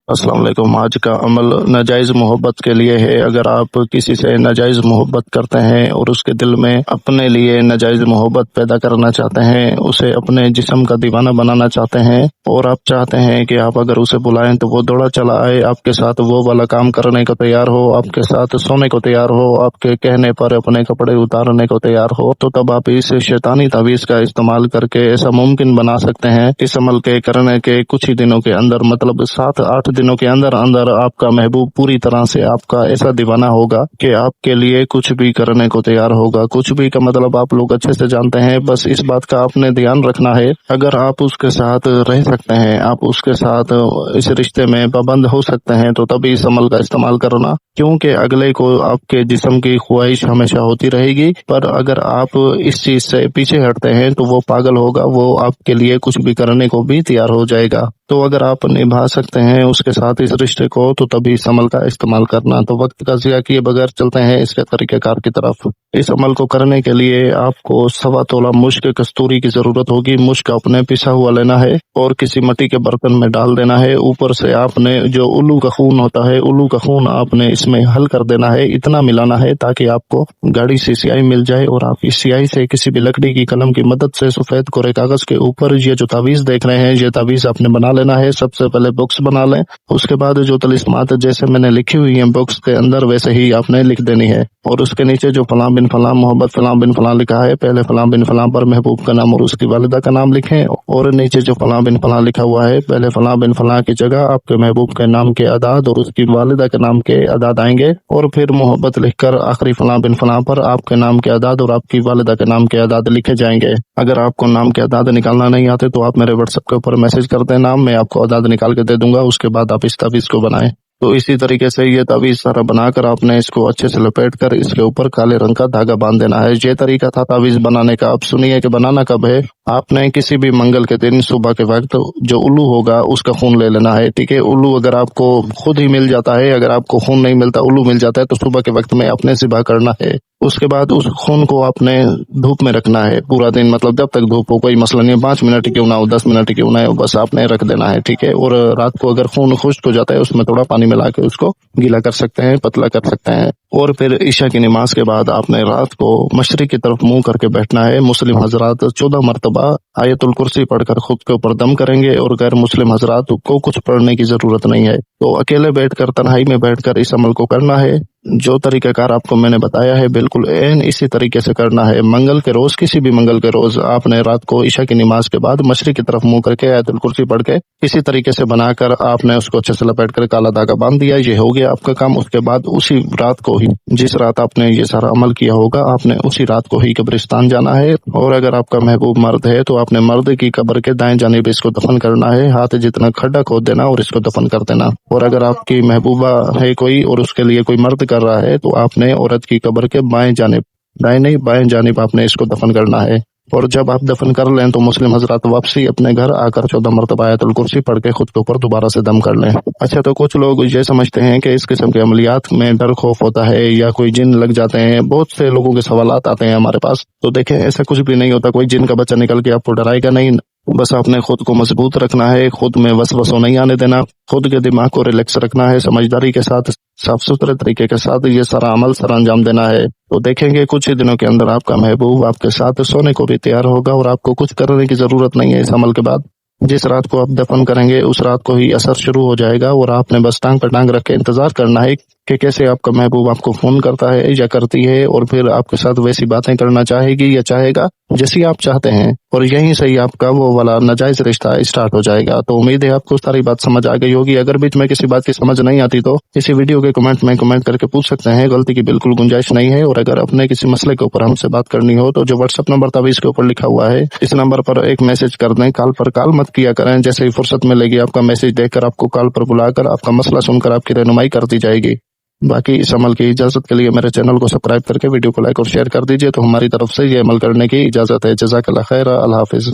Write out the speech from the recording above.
السلام علیکم۔ آج کا عمل ناجائز محبت کے لیے ہے۔ اگر آپ کسی سے ناجائز محبت کرتے ہیں اور اس کے دل میں اپنے لیے ناجائز محبت پیدا کرنا چاہتے ہیں، اسے اپنے جسم کا دیوانہ بنانا چاہتے ہیں، اور آپ چاہتے ہیں کہ آپ اگر اسے بلائیں تو وہ دوڑا چلا آئے، آپ کے ساتھ وہ والا کام کرنے کو تیار ہو، آپ کے ساتھ سونے کو تیار ہو، آپ کے کہنے پر اپنے کپڑے اتارنے کو تیار ہو، تو تب آپ اس شیطانی تعویذ کا استعمال کر کے ایسا ممکن بنا سکتے ہیں۔ اس عمل کے کرنے کے کچھ ہی دنوں کے اندر، مطلب 7-8 دنوں کے اندر آپ کا محبوب پوری طرح سے آپ کا ایسا دیوانہ ہوگا کہ آپ کے لیے کچھ بھی کرنے کو تیار ہوگا۔ کچھ بھی کا مطلب آپ لوگ اچھے سے جانتے ہیں، بس اس بات کا آپ نے دھیان رکھنا ہے، اگر آپ اس کے ساتھ رہ سکتے ہیں، آپ اس کے ساتھ اس رشتے میں پابند ہو سکتے ہیں، تو تبھی اس عمل کا استعمال کرنا، کیونکہ اگلے کو آپ کے جسم کی خواہش ہمیشہ ہوتی رہے گی، پر اگر آپ اس چیز سے پیچھے ہٹتے ہیں تو وہ پاگل ہوگا، وہ آپ کے لیے کچھ بھی کرنے کو بھی تیار ہو جائے گا۔ تو اگر آپ نبھا سکتے ہیں اس کے ساتھ اس رشتے کو، تو تبھی اس عمل کا استعمال کرنا۔ تو وقت کا ضیاع کیے بغیر چلتے ہیں اس کے طریقہ کار کی طرف۔ اس عمل کو کرنے کے لیے آپ کو 1.25 تولہ مشک کستوری کی ضرورت ہوگی۔ مشک اپنے پسا ہوا لینا ہے اور کسی مٹی کے برتن میں ڈال دینا ہے۔ اوپر سے آپ نے جو الو کا خون ہوتا ہے، الو کا خون آپ نے اس میں حل کر دینا ہے، اتنا ملانا ہے تاکہ آپ کو گاڑی سے سیاہی مل جائے، اور آپ اس سیاہی سے کسی بھی لکڑی کی قلم کی مدد سے سفید کورے کاغذ کے اوپر یہ جو تعویذ دیکھ رہے ہیں، یہ تعویذ آپ نے بنا لینا ہے۔ سب سے پہلے باکس بنا لیں، اس کے بعد جو طلسمات جیسے میں نے لکھی ہوئی ہیں باکس کے اندر، ویسے ہی آپ نے لکھ دینی ہے، اور اس کے نیچے جو فلاں بن فلاں محبت فلاں بن فلاں لکھا ہے، پہلے فلاں بن فلاں پر محبوب کا نام اور اس کی والدہ کا نام لکھیں، اور نیچے جو فلاں بن فلاں لکھا ہوا ہے، پہلے فلاں بن فلاں کی جگہ آپ کے محبوب کے نام کے اعداد اور اس کی والدہ کے نام کے اعداد آئیں گے، اور پھر محبت لکھ کر آخری فلاں بن فلاں پر آپ کے نام کے اعداد اور آپ کی والدہ کے نام کے اعداد لکھے جائیں گے۔ اگر آپ کو نام کے اعداد نکالنا نہیں آتے تو آپ میرے واٹس ایپ کے اوپر میسج کر دیں نام، میں آپ کو اعداد نکال کے دے دوں گا، اس کے بعد آپ اس تعویذ کو بنائیں۔ تو اسی طریقے سے یہ تعویذ سارا بنا کر آپ نے اس کو اچھے سے لپیٹ کر اس کے اوپر کالے رنگ کا دھاگا باندھ دینا ہے۔ یہ طریقہ تھا تعویذ بنانے کا۔ اب سنیے کہ بنانا کب ہے۔ آپ نے کسی بھی منگل کے دن صبح کے وقت جو الو ہوگا اس کا خون لے لینا ہے، ٹھیک ہے۔ الو اگر آپ کو خود ہی مل جاتا ہے، اگر آپ کو خون نہیں ملتا، الو مل جاتا ہے، تو صبح کے وقت میں اپنے ذبح کرنا ہے۔ اس کے بعد اس خون کو آپ نے دھوپ میں رکھنا ہے پورا دن، مطلب جب تک دھوپ ہو، کوئی مسئلہ نہیں، 5 منٹ کیوں نہ ہو، 10 منٹ کیوں نہ ہو، بس آپ نے رکھ دینا ہے، ٹھیک ہے۔ اور رات کو اگر خون خشک ہو جاتا ہے، اس میں تھوڑا پانی ملا کے اس کو گیلا کر سکتے ہیں، پتلا کر سکتے ہیں، اور پھر عشاء کی نماز کے بعد آپ نے رات کو مشرق کی طرف منہ کر کے بیٹھنا ہے۔ مسلم حضرات 14 مرتبہ آیت الکرسی پڑھ کر خود کے اوپر دم کریں گے، اور غیر مسلم حضرات کو کچھ پڑھنے کی ضرورت نہیں ہے۔ تو اکیلے بیٹھ کر، تنہائی میں بیٹھ کر اس عمل کو کرنا ہے۔ جو طریقہ کار آپ کو میں نے بتایا ہے، بالکل عین اسی طریقے سے کرنا ہے۔ منگل کے روز، کسی بھی منگل کے روز، آپ نے رات کو عشاء کی نماز کے بعد مشرق کی طرف منہ کر کے آیت الکرسی پڑھ کے اسی طریقے سے بنا کر آپ نے اس کو اچھے سے لپیٹ کر کالا دھاگا باندھ دیا، یہ ہو گیا آپ کا کام۔ اس کے بعد اسی رات کو ہی، جس رات آپ نے یہ سارا عمل کیا ہوگا، آپ نے اسی رات کو ہی قبرستان جانا ہے، اور اگر آپ کا محبوب مرد ہے تو آپ نے مرد کی قبر کے دائیں جانب اس کو دفن کرنا ہے، ہاتھ جتنا کھڈا کھود دینا اور اس کو دفن کر دینا۔ اور اگر آپ کی محبوبہ ہے کوئی اور اس کے لیے کوئی مرد کر رہا ہے، تو آپ نے عورت کی قبر کے بائیں جانب، دائیں نہیں بائیں جانب آپ نے اس کو دفن کرنا ہے۔ اور جب آپ دفن کر لیں تو مسلم حضرات واپسی اپنے گھر آ کر 14 مرتبہ آیت الکرسی پڑھ کے خود کے اوپر دوبارہ سے دم کر لیں۔ اچھا، تو کچھ لوگ یہ سمجھتے ہیں کہ اس قسم کے عملیات میں ڈر خوف ہوتا ہے یا کوئی جن لگ جاتے ہیں، بہت سے لوگوں کے سوالات آتے ہیں ہمارے پاس۔ تو دیکھیں، ایسا کچھ بھی نہیں ہوتا، کوئی جن کا بچہ نکل کے آپ کو ڈرائے گا نہیں، بس آپ نے خود کو مضبوط رکھنا ہے، خود میں وسوسہ نہیں آنے دینا، خود کے دماغ کو ریلیکس رکھنا ہے، سمجھداری کے ساتھ، صاف ستھرے طریقے کے ساتھ یہ سارا عمل سر انجام دینا ہے۔ تو دیکھیں گے کچھ ہی دنوں کے اندر آپ کا محبوب آپ کے ساتھ سونے کو بھی تیار ہوگا، اور آپ کو کچھ کرنے کی ضرورت نہیں ہے اس عمل کے بعد۔ جس رات کو آپ دفن کریں گے اس رات کو ہی اثر شروع ہو جائے گا، اور آپ نے بس ٹانگ پر ٹانگ رکھ کے انتظار کرنا ہے کہ کیسے آپ کا محبوب آپ کو فون کرتا ہے یا کرتی ہے، اور پھر آپ کے ساتھ ویسی باتیں کرنا چاہے گی یا چاہے گا جیسی آپ چاہتے ہیں، اور یہیں سے ہی آپ کا وہ والا ناجائز رشتہ اسٹارٹ ہو جائے گا۔ تو امید ہے آپ کو ساری بات سمجھ آ گئی ہوگی۔ اگر بیچ میں کسی بات کی سمجھ نہیں آتی تو اسی ویڈیو کے کمنٹ میں کمنٹ کر کے پوچھ سکتے ہیں، غلطی کی بالکل گنجائش نہیں ہے۔ اور اگر اپنے کسی مسئلے کے اوپر ہم سے بات کرنی ہو تو جو واٹس ایپ نمبر تعویذ کے اوپر لکھا ہوا ہے، اس نمبر پر ایک میسج کر دیں، کال پر کال مت کیا کریں، جیسے ہی فرصت ملے گی آپ کا میسج دیکھ کر آپ کو کال پر بلا کر آپ کا مسئلہ سن کر آپ کی رہنمائی کر دی جائے گی۔ باقی اس عمل کی اجازت کے لیے میرے چینل کو سبسکرائب کر کے ویڈیو کو لائک اور شیئر کر دیجئے، تو ہماری طرف سے یہ عمل کرنے کی اجازت ہے۔ جزاک اللہ خیر، اللہ حافظ۔